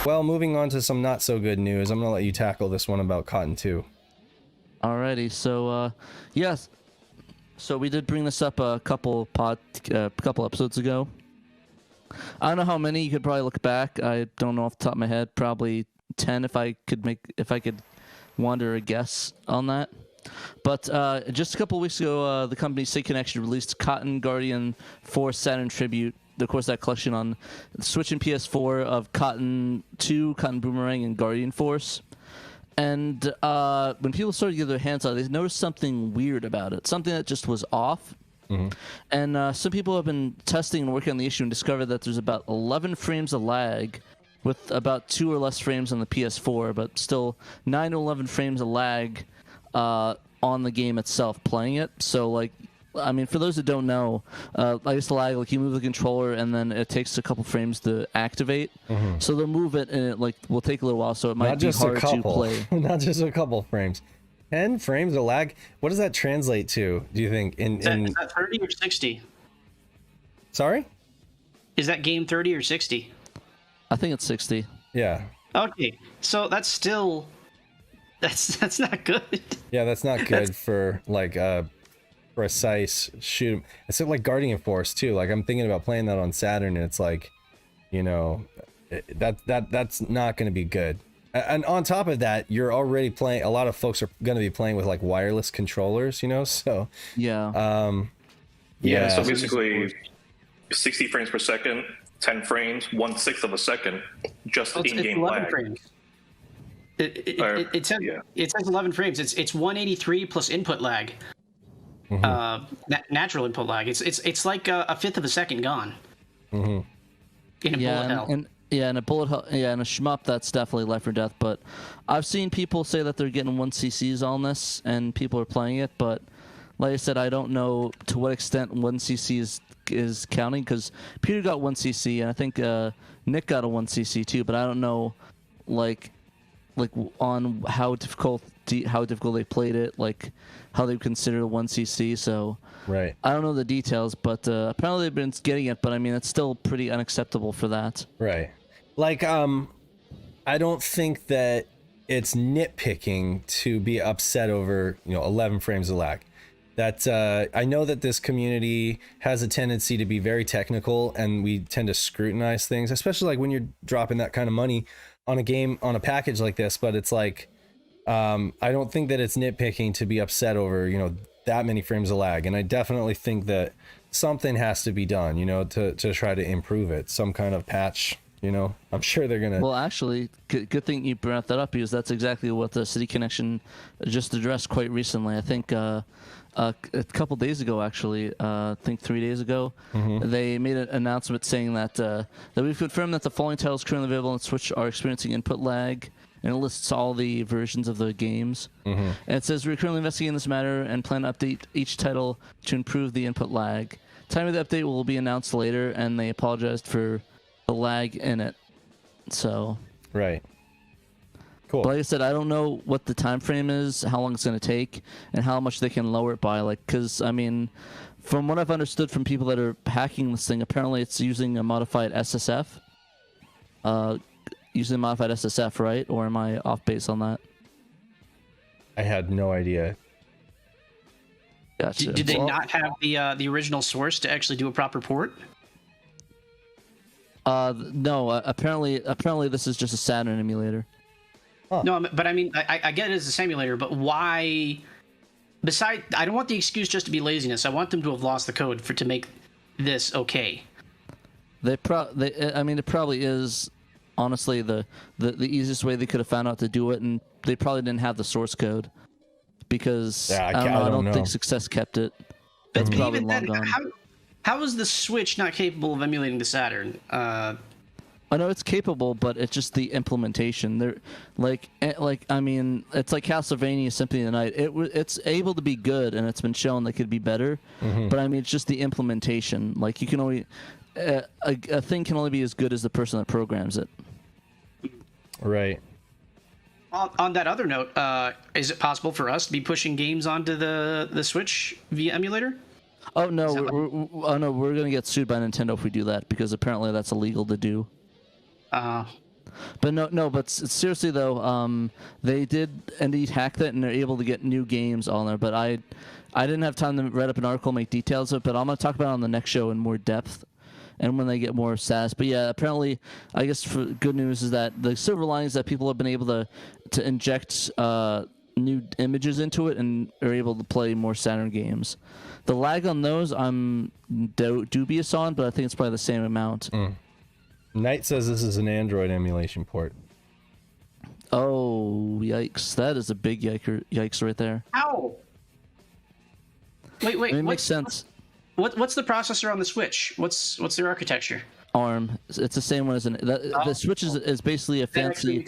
Well, moving on to some not so good news, I'm gonna let you tackle this one about Cotton 2. Alrighty, so yes, so we did bring this up a couple episodes ago. I don't know how many. You could probably look back. I don't know off the top of my head. Probably 10 if I could wander a guess on that. But just a couple weeks ago, the company Sega Connection released Cotton Guardian 4 Saturn Tribute. Of course, that collection on Switch and PS4 of Cotton 2, Cotton Boomerang, and Guardian Force. And when people started to get their hands on it, they noticed something weird about it, something that just was off. Mm-hmm. And some people have been testing and working on the issue and discovered that there's about 11 frames of lag with about 2 or less frames on the PS4, but still 9 to 11 frames of lag on the game itself playing it. So, like, I mean, for those that don't know, I used to lag, like, you move the controller and then it takes a couple frames to activate. Mm-hmm. So they'll move it and it, like, will take a little while, so it might be hard to play. Not just a couple frames. 10 frames of lag? What does that translate to, do you think? Is that 30 or 60? Sorry? Is that game 30 or 60? I think it's 60. Yeah. Okay, so that's still... That's not good. Yeah, that's not good for, like, precise shoot. It's like Guardian Force, too. Like, I'm thinking about playing that on Saturn, and it's like, you know, that's not going to be good. And on top of that, you're already playing. A lot of folks are going to be playing with like wireless controllers, you know. So yeah. Yeah. So basically, 60 frames per second, 10 frames, 1/6 of a second, just in-game lag. Frames. It says 11 frames. It's 183 plus input lag. Mm-hmm. Natural input lag. It's like a fifth of a second gone. Mm-hmm. In a bullet hell. And a bullet hell, and a shmup, that's definitely life or death. But I've seen people say that they're getting 1cc's on this, and people are playing it. But like I said, I don't know to what extent 1cc is counting, because Peter got 1cc, and I think Nick got a 1cc too. But I don't know, like on how difficult they played it, like how they consider 1cc. So right, I don't know the details, but apparently they've been getting it. But I mean, it's still pretty unacceptable for that. Right. Like, I don't think that it's nitpicking to be upset over, 11 frames of lag. That I know that this community has a tendency to be very technical, and we tend to scrutinize things, especially like when you're dropping that kind of money on a game, on a package like this. But it's like, I don't think that it's nitpicking to be upset over, that many frames of lag. And I definitely think that something has to be done, to try to improve it. Some kind of patch. I'm sure they're gonna. Well, actually, good thing you brought that up, because that's exactly what the City Connection just addressed quite recently. I think a couple days ago, actually, I think 3 days ago, they made an announcement saying that we've confirmed that the following titles currently available on Switch are experiencing input lag, and it lists all the versions of the games. And it says, we're currently investigating this matter and plan to update each title to improve the input lag. Time of the update will be announced later, and they apologized for the lag in it. So right, cool. But like I said, I don't know what the time frame is, how long it's going to take, and how much they can lower it by. Like, because I mean, from what I've understood from people that are hacking this thing, apparently it's using a modified SSF. Using a modified SSF, right? Or am I off base on that? I had no idea. Gotcha. Did they not have the original source to actually do a proper port? No. Apparently this is just a Saturn emulator. Huh. No, but I mean, I get it as a simulator, but why? Besides, I don't want the excuse just to be laziness. I want them to have lost the code to make this okay. I mean, it probably is. Honestly, the easiest way they could have found out to do it, and they probably didn't have the source code, because I don't think Success kept it. But even then, how is the Switch not capable of emulating the Saturn? I know it's capable, but it's just the implementation. They're like I mean, it's like Castlevania Symphony of the Night. It's able to be good, and it's been shown that it could be better. But I mean, it's just the implementation. Like, you can only a thing can only be as good as the person that programs it. Right. On that other note, is it possible for us to be pushing games onto the Switch via emulator? Oh no, we're gonna get sued by Nintendo if we do that, because apparently that's illegal to do. But but seriously though, they did indeed hack that, and they're able to get new games on there. But I didn't have time to read up an article, make details of it. But I'm gonna talk about it on the next show in more depth, and when they get more SAS. But yeah, apparently, I guess for good news is that the silver lining is that people have been able to inject new images into it and are able to play more Saturn games. The lag on those I'm dubious on, but I think it's probably the same amount. Knight says this is an Android emulation port. Oh, yikes. That is a big yikes right there. Ow! Wait, I mean, it makes sense. What's the processor on the Switch? What's their architecture? ARM. It's the same one as the Switch is basically a fancy...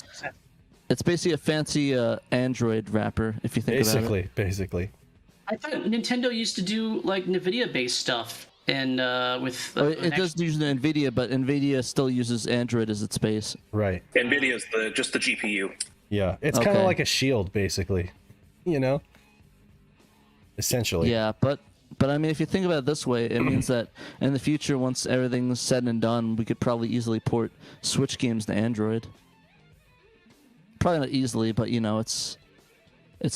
It's basically a fancy Android wrapper, if you think about it. Basically. I thought Nintendo used to do like NVIDIA-based stuff, and with it does use the NVIDIA, but NVIDIA still uses Android as its base. Right. NVIDIA is just the GPU. Yeah, it's kind of like a shield, basically. You know, essentially. Yeah, but I mean, if you think about it this way, it means that in the future, once everything's said and done, we could probably easily port Switch games to Android. Probably not easily, but you know, it's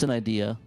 an idea.